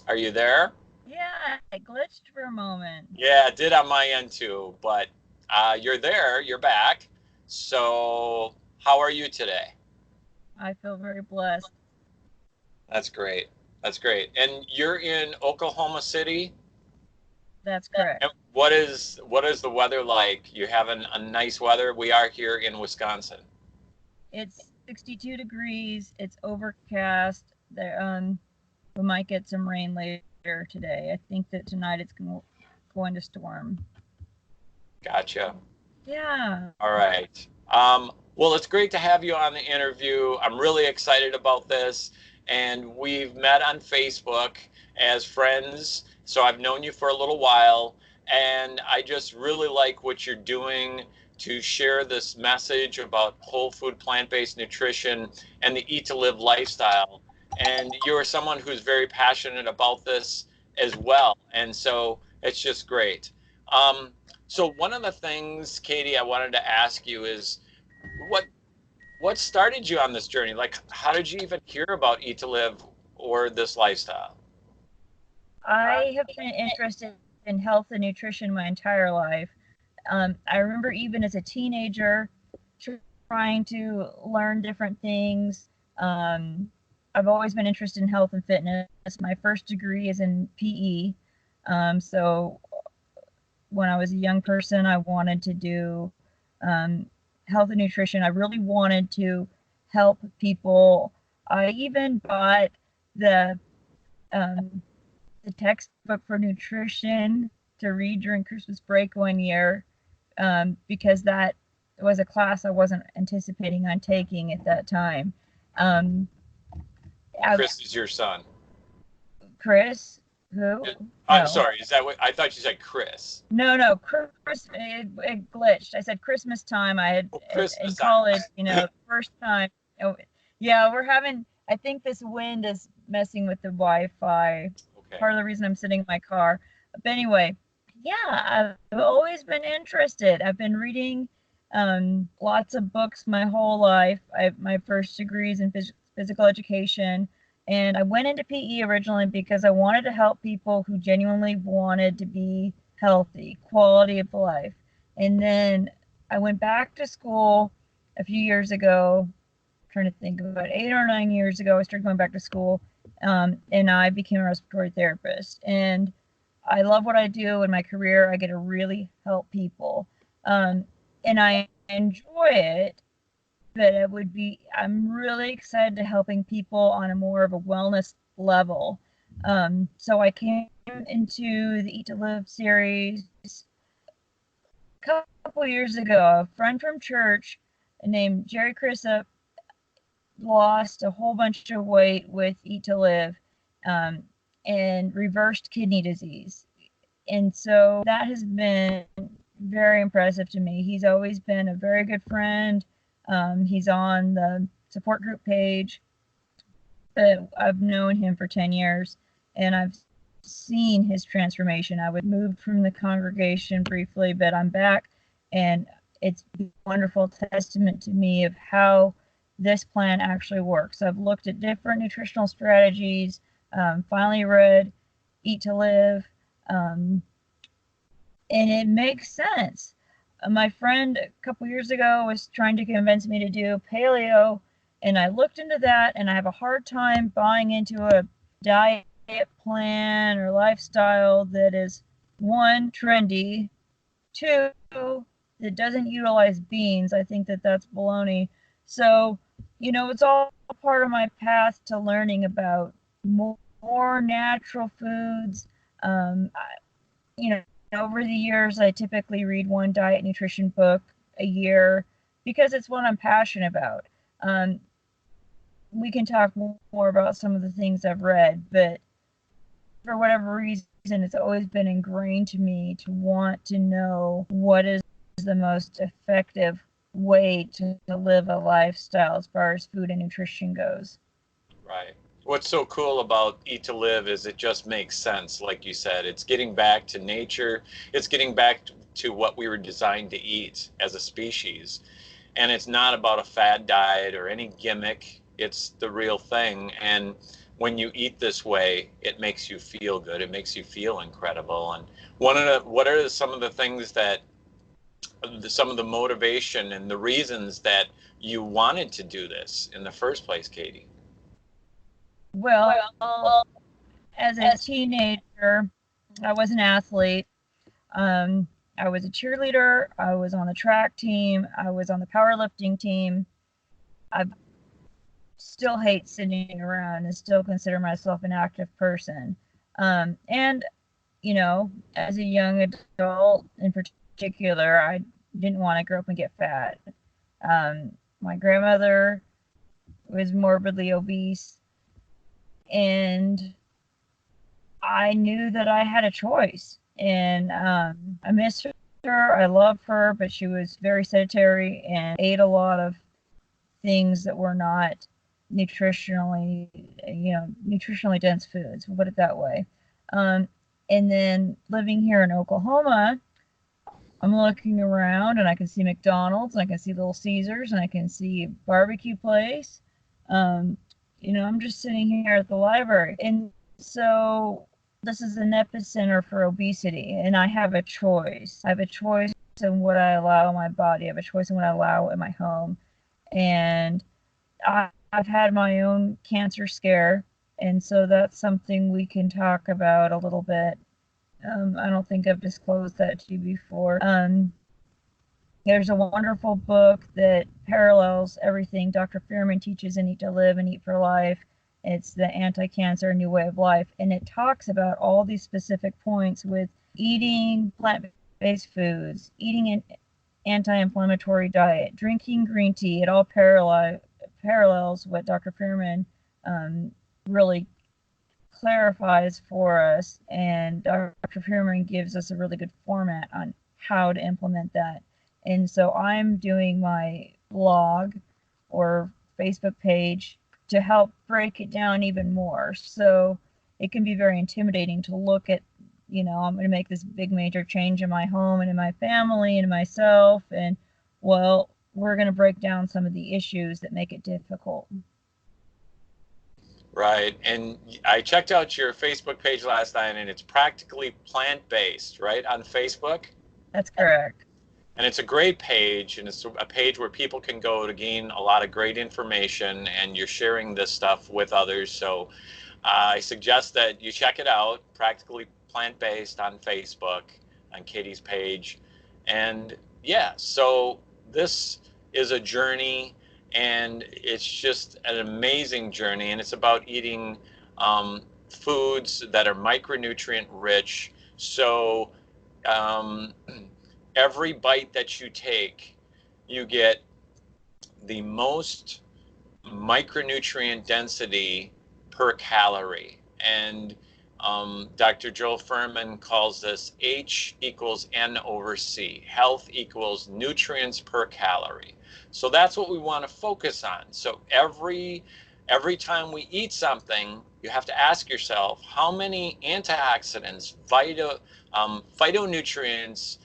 Are you there? Yeah, I glitched for a moment. Yeah, it did on my end too, but you're there, you're back. So, how are you today? I feel very blessed. That's great. That's great. And you're in Oklahoma City? That's correct. And what is the weather like? You having a nice weather? We are here in Wisconsin. It's 62 degrees. It's overcast. We might get some rain later today. I think that tonight it's going to storm. Gotcha. Yeah. All right. Well, it's great to have you on the interview. I'm really excited about this. And we've met on Facebook as friends. So I've known you for a little while. And I just really like what you're doing to share this message about whole food, plant based nutrition and the eat to live lifestyle. And you're someone who's very passionate about this as well. And so it's just great. Um, so one of the things, Katie, I wanted to ask you is what what started you on this journey? Like, how did you even hear about Eat to Live or this lifestyle? I have been interested in health and nutrition my entire life. I remember even as a teenager trying to learn different things. I've always been interested in health and fitness. My first degree is in PE. So when I was a young person, I wanted to do health and nutrition. I really wanted to help people. I even bought the um, the textbook for nutrition to read during Christmas break one year because that was a class I wasn't anticipating on taking at that time. Um, I, Chris is your son. Chris, who? I'm No, sorry. Is that what I thought you said, Chris? no. Chris, it glitched. I said Christmas time. I had Oh, in Christmas time. college, first time. Oh, yeah, we're having. I think this wind is messing with the Wi-Fi. Okay. Part of the reason I'm sitting in my car. But anyway, yeah, I've always been interested. I've been reading lots of books my whole life. My first degree is in physical education, and I went into PE originally because I wanted to help people who genuinely wanted to be healthy, quality of life. And then I went back to school a few years ago. I'm trying to think, about 8 or 9 years ago, I started going back to school, and I became a respiratory therapist. And I love what I do in my career. I get to really help people, and I enjoy it. But I'm really excited to helping people on a more of a wellness level. So I came into the Eat to Live series a couple years ago. A friend from church named Jerry Crissup lost a whole bunch of weight with Eat to Live, um, and reversed kidney disease. And so that has been very impressive to me. He's always been a very good friend. He's on the support group page. I've known him for 10 years, and I've seen his transformation. I was moved from the congregation briefly, but I'm back, and it's a wonderful testament to me of how this plan actually works. I've looked at different nutritional strategies, finally read Eat to Live, um, and it makes sense. My friend a couple years ago was trying to convince me to do paleo, and I looked into that, and I have a hard time buying into a diet plan or lifestyle that is one, trendy, two, that doesn't utilize beans. I think that that's baloney. So, it's all part of my path to learning about more natural foods. Over the years, I typically read one diet nutrition book a year because it's what I'm passionate about. Um, we can talk more about some of the things I've read, but for whatever reason, it's always been ingrained to me to want to know what is the most effective way to live a lifestyle as far as food and nutrition goes. Right. What's so cool about Eat to Live is it just makes sense, like you said. It's getting back to nature. It's getting back to what we were designed to eat as a species. And it's not about a fad diet or any gimmick. It's the real thing. And when you eat this way, it makes you feel good. It makes you feel incredible. And what are some of the things that, some of the motivation and the reasons that you wanted to do this in the first place, Katie? Well, as a teenager, I was an athlete. Um, I was a cheerleader. I was on the track team. I was on the powerlifting team. I still hate sitting around and still consider myself an active person. And, you know, as a young adult in particular, I didn't want to grow up and get fat. My grandmother was morbidly obese, and I knew that I had a choice. And I miss her. I love her, but she was very sedentary and ate a lot of things that were not nutritionally, nutritionally dense foods. We'll put it that way. Um, and then living here in Oklahoma, I'm looking around and I can see McDonald's and I can see Little Caesars and I can see a barbecue place. I'm just sitting here at the library. And so this is an epicenter for obesity, and I have a choice. I have a choice in what I allow in my body. I have a choice in what I allow in my home. And I've had my own cancer scare, and so that's something we can talk about a little bit. I don't think I've disclosed that to you before. There's a wonderful book that parallels everything Dr. Fuhrman teaches in Eat to Live and Eat for Life. It's the Anti-Cancer New Way of Life, and it talks about all these specific points with eating plant-based foods, eating an anti-inflammatory diet, drinking green tea. It all parallels what Dr. Fuhrman really clarifies for us, and Dr. Fuhrman gives us a really good format on how to implement that. And so I'm doing my blog or Facebook page to help break it down even more. So it can be very intimidating to look at, I'm going to make this big major change in my home and in my family and in myself. And well, we're going to break down some of the issues that make it difficult. Right. And I checked out your Facebook page last night, and it's practically plant-based, right, on Facebook? That's correct. And it's a great page, and it's a page where people can go to gain a lot of great information, and you're sharing this stuff with others. So I suggest that you check it out, Practically Plant-Based on Facebook, on Katie's page. And yeah, so this is a journey, and it's just an amazing journey, and it's about eating foods that are micronutrient rich. So every bite that you take, you get the most micronutrient density per calorie. And Dr. Joel Fuhrman calls this H equals N over C. Health equals nutrients per calorie. So that's what we want to focus on. So every time we eat something, you have to ask yourself, how many antioxidants, phytonutrients,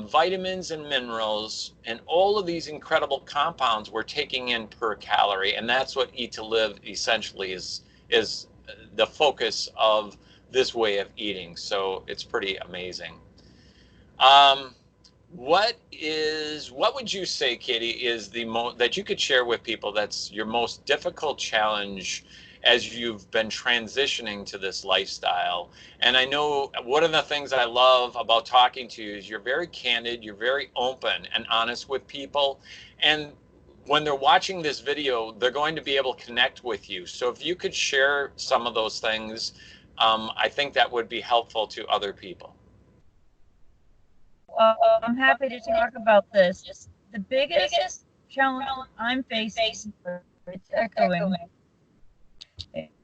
vitamins and minerals, and all of these incredible compounds we're taking in per calorie. And that's what Eat to Live essentially is the focus of this way of eating. So it's pretty amazing. What would you say, Katie, is that you could share with people that's your most difficult challenge as you've been transitioning to this lifestyle? And I know one of the things I love about talking to you is you're very candid, you're very open and honest with people. And when they're watching this video, they're going to be able to connect with you. So if you could share some of those things, I think that would be helpful to other people. I'm happy to talk about this. The biggest challenge I'm facing, it's echoing.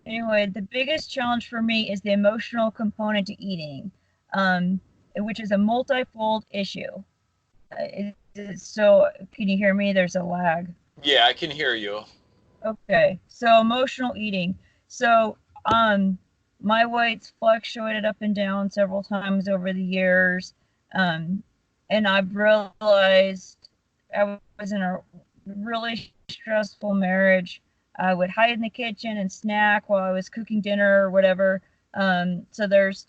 Anyway, the biggest challenge for me is the emotional component to eating, which is a multifold issue. So, can you hear me? There's a lag. Yeah, I can hear you. Okay, so emotional eating. So, my weight's fluctuated up and down several times over the years, and I've realized I was in a really stressful marriage I would hide in the kitchen and snack while I was cooking dinner or whatever. So there's,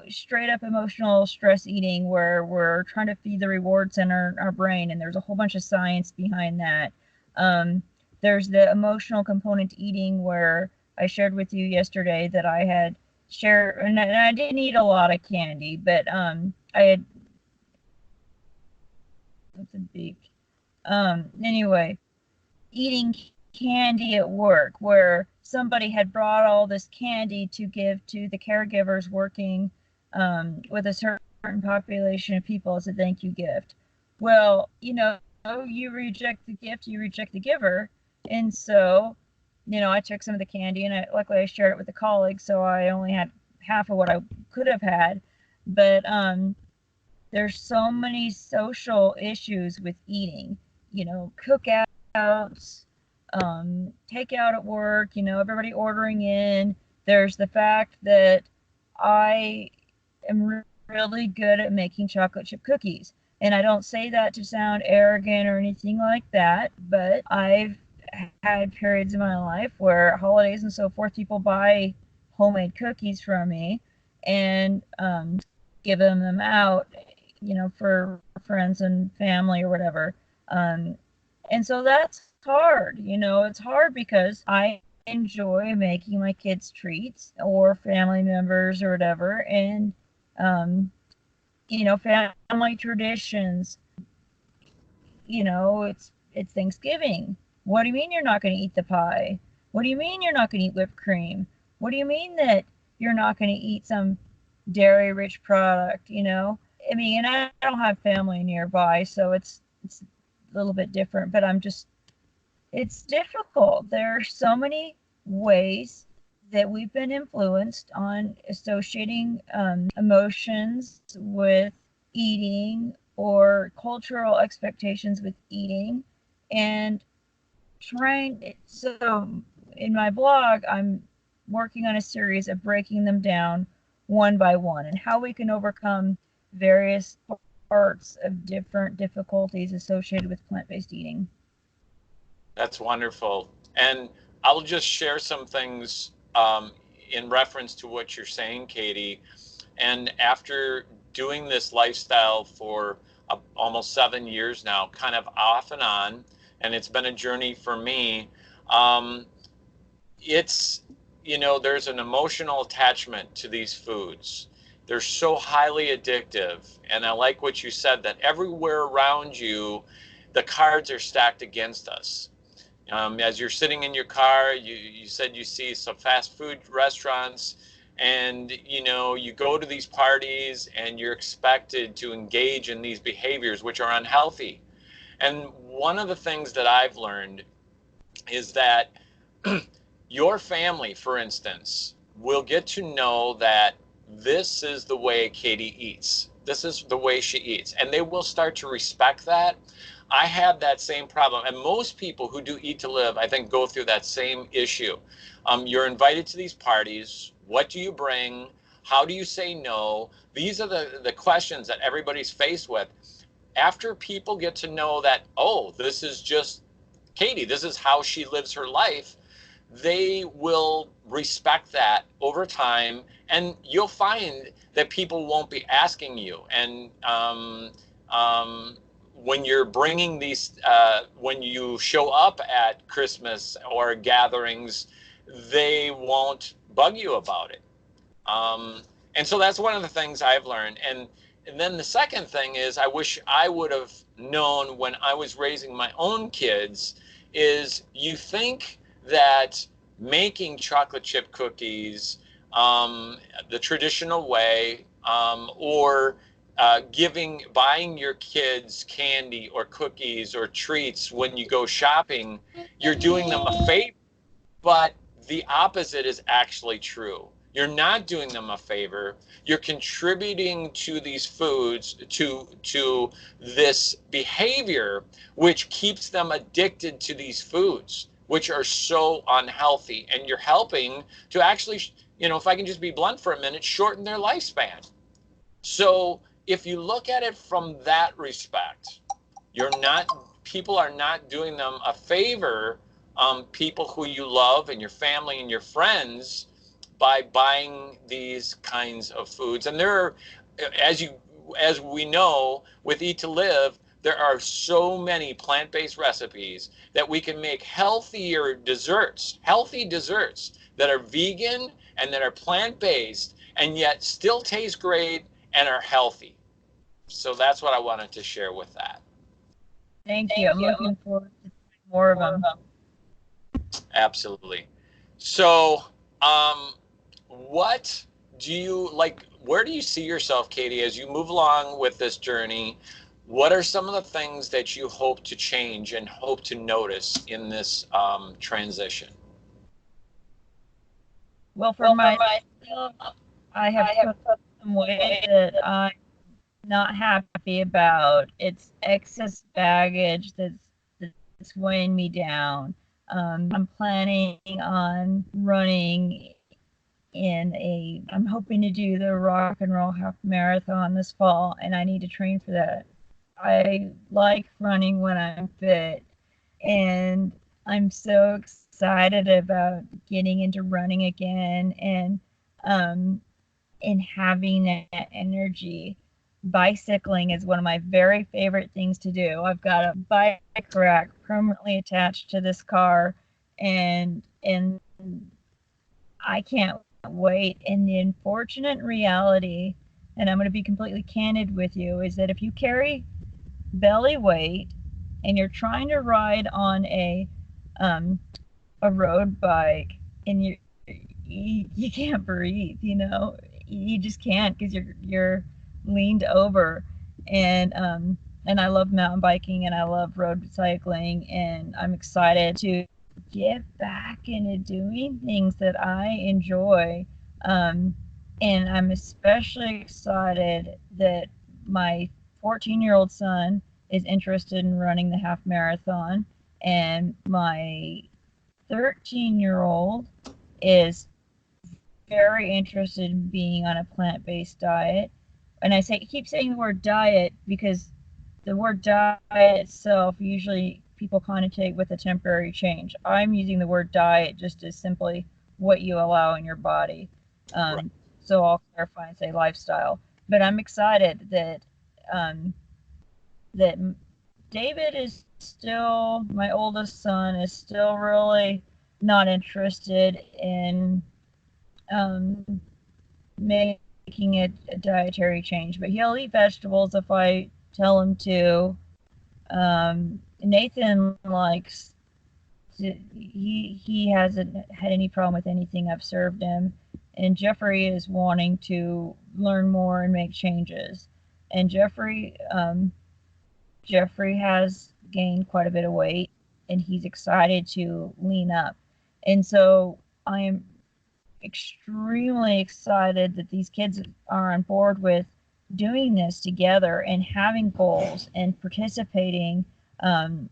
straight up emotional stress eating where we're trying to feed the reward center our brain, and there's a whole bunch of science behind that. Um, there's the emotional component to eating where I shared with you yesterday that I had shared, and I didn't eat a lot of candy, but I had, what's a beep? Anyway, eating candy at work where somebody had brought all this candy to give to the caregivers working with a certain population of people as a thank you gift. Well, you reject the gift, you reject the giver. And so, I took some of the candy and luckily I shared it with a colleague, so I only had half of what I could have had. But there's so many social issues with eating, cookouts, takeout at work, everybody ordering in. There's the fact that I am really good at making chocolate chip cookies. And I don't say that to sound arrogant or anything like that, but I've had periods in my life where holidays and so forth, people buy homemade cookies from me and give them out, for friends and family or whatever. And so that's hard. It's hard because I enjoy making my kids treats or family members or whatever. And, family traditions, it's Thanksgiving. What do you mean you're not going to eat the pie? What do you mean you're not going to eat whipped cream? What do you mean that you're not going to eat some dairy rich product, I mean, and I don't have family nearby, so it's a little bit different, but it's difficult. There are so many ways that we've been influenced on associating emotions with eating or cultural expectations with eating, and so in my blog I'm working on a series of breaking them down one by one and how we can overcome various parts of different difficulties associated with plant-based eating. That's wonderful. And I'll just share some things in reference to what you're saying, Katie. And after doing this lifestyle for almost 7 years now, kind of off and on, and it's been a journey for me, it's, there's an emotional attachment to these foods. They're so highly addictive. And I like what you said, that everywhere around you, the cards are stacked against us. As you're sitting in your car, you said you see some fast food restaurants, and you go to these parties and you're expected to engage in these behaviors which are unhealthy. And one of the things that I've learned is that your family, for instance, will get to know that this is the way Katie eats. This is the way she eats. And they will start to respect that. I had that same problem. And most people who do eat to live, I think, go through that same issue. You're invited to these parties. What do you bring? How do you say no? These are the questions that everybody's faced with. After people get to know that, oh, this is just Katie, this is how she lives her life, they will respect that over time, and you'll find that people won't be asking you. And when you're bringing these, when you show up at Christmas or gatherings, they won't bug you about it. And so that's one of the things I've learned. And then the second thing is, I wish I would have known when I was raising my own kids, is you think that making chocolate chip cookies the traditional way, or buying your kids candy or cookies or treats when you go shopping, you're doing them a favor. But the opposite is actually true. You're not doing them a favor. You're contributing to these foods, to this behavior, which keeps them addicted to these foods, which are so unhealthy. And you're helping to actually, if I can just be blunt for a minute, shorten their lifespan. So if you look at it from that respect, people are not doing them a favor people who you love and your family and your friends by buying these kinds of foods. And there are, as we know, with Eat to Live, there are so many plant-based recipes that we can make healthy desserts that are vegan and that are plant-based and yet still taste great and are healthy. So that's what I wanted to share with that. Thank you. I'm looking forward to more of them. Absolutely. So, what do you like? Where do you see yourself, Katie, as you move along with this journey? What are some of the things that you hope to change and hope to notice in this transition? Well, for myself, I have put some weight that I'm not happy about. It's excess baggage that's weighing me down. I'm planning on running I'm hoping to do the rock and roll half marathon this fall, and I need to train for that. I like running when I'm fit, and I'm so excited about getting into running again um, and having that energy. Bicycling is one of my very favorite things to do. I've got a bike rack permanently attached to this car, and I can't wait. And the unfortunate reality, and I'm going to be completely candid with you, is that if you carry belly weight and you're trying to ride on um, a road bike and you can't breathe, you just can't because you're leaned over. And I love mountain biking and I love road cycling, and I'm excited to get back into doing things that I enjoy. um, and I'm especially excited that my 14-year-old son is interested in running the half marathon, and my 13-year-old is very interested in being on a plant-based diet. And keep saying the word diet because the word diet itself usually people connotate with a temporary change. I'm using the word diet just as simply what you allow in your body. Right. Um, so I'll clarify and say lifestyle. But I'm excited um, that David is still, my oldest son, is still really not interested in um, making a dietary change, but he'll eat vegetables if I tell him to. Nathan likes he hasn't had any problem with anything I've served him, and Jeffrey is wanting to learn more and make changes. And Jeffrey has gained quite a bit of weight, and he's excited to lean up. And so I am extremely excited that these kids are on board with doing this together and having goals and participating, um,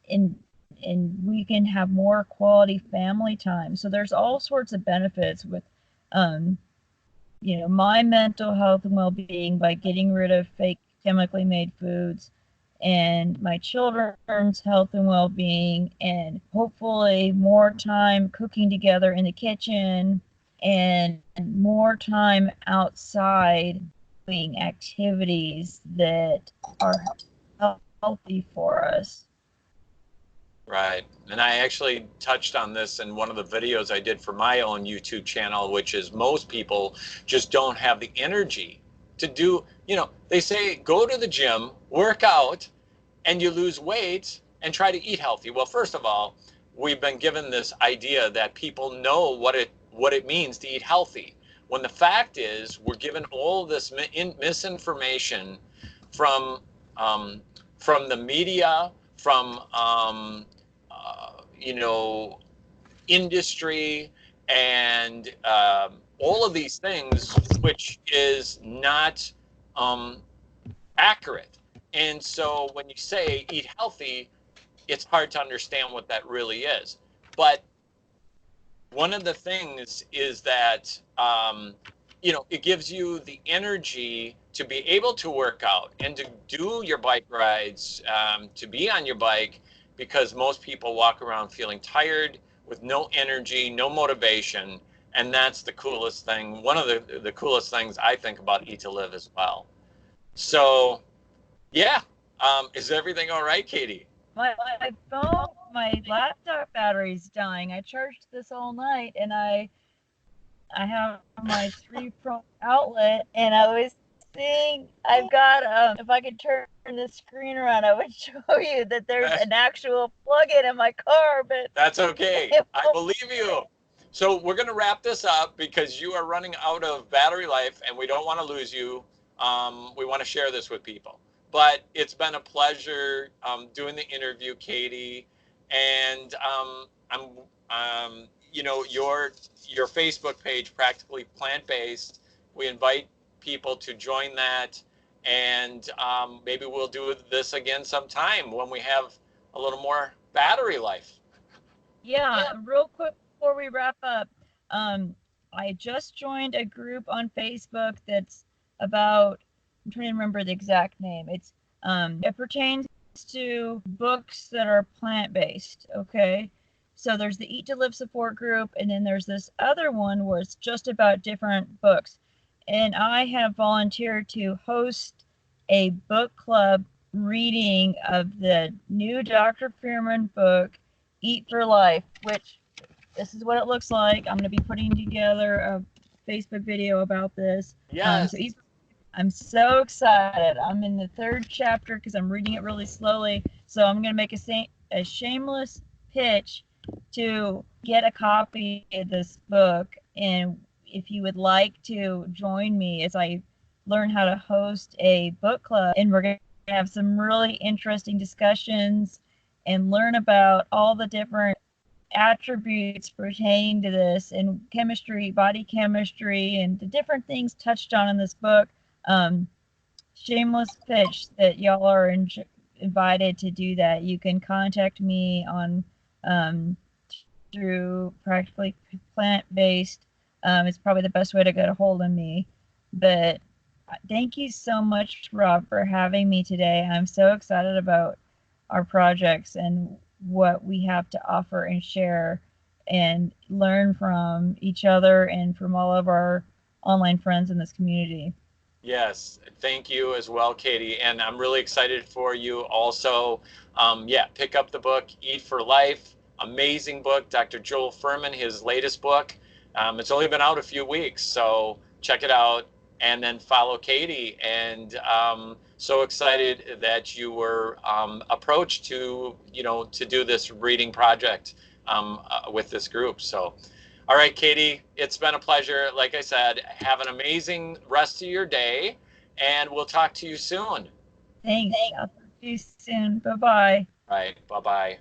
in we can have more quality family time. So there's all sorts of benefits with um, my mental health and well-being by getting rid of fake chemically made foods, and my children's health and well-being, and hopefully more time cooking together in the kitchen and more time outside doing activities that are healthy for us. Right. And I actually touched on this in one of the videos I did for my own YouTube channel, which is most people just don't have the energy to do, they say go to the gym, work out, and you lose weight and try to eat healthy. Well, first of all, we've been given this idea that people know what it means to eat healthy. When the fact is, we're given all this misinformation from from the media, from you know, industry, and all of these things, which is not um, accurate. And so when you say eat healthy, it's hard to understand what that really is. But one of the things is that it gives you the energy to be able to work out and to do your bike rides, to be on your bike, because most people walk around feeling tired with no energy, no motivation. And that's the coolest thing. One of the coolest things I think about Eat to Live as well. So, yeah. Is everything all right, Katie? My phone, my laptop battery's dying. I charged this all night, and I have my 3 pro outlet, and I was seeing I've got if I could turn the screen around, I would show you that there's an actual plug-in in my car, but That's okay. I believe you. So we're going to wrap this up because you are running out of battery life and we don't want to lose you. We want to share this with people. But it's been a pleasure doing the interview, Katie. And you know, your Facebook page, Practically Plant Based. We invite people to join that, and maybe we'll do this again sometime when we have a little more battery life. yeah, real quick before we wrap up, um, I just joined a group on Facebook that's about, I'm trying to remember the exact name. It pertains to books that are plant-based, okay? So there's the Eat to Live support group, and then there's this other one where it's just about different books. And I have volunteered to host a book club reading of the new Dr. Fearman book, Eat for Life, which this is what it looks like. I'm going to be putting together a Facebook video about this. Yes. I'm so excited. I'm in the 3rd chapter because I'm reading it really slowly. So I'm going to make a shameless pitch to get a copy of this book. And if you would like to join me as I learn how to host a book club, and we're going to have some really interesting discussions and learn about all the different attributes pertaining to this and chemistry, body chemistry, and the different things touched on in this book. Shameless pitch that y'all are invited to do that. You can contact me on through Practically Plant Based. It's probably the best way to get a hold of me. But thank you so much, Rob, for having me today. I'm so excited about our projects and what we have to offer and share and learn from each other and from all of our online friends in this community. Yes, thank you as well, Katie. And I'm really excited for you also. Yeah, pick up the book, Eat for Life. Amazing book, Dr. Joel Fuhrman, his latest book. It's only been out a few weeks, so check it out. And then follow Katie. And so excited that you were approached to, you know, to do this reading project with this group. So. All right, Katie, it's been a pleasure. Like I said, have an amazing rest of your day, and we'll talk to you soon. Thanks. I'll talk to you soon. Bye-bye. All right, bye-bye.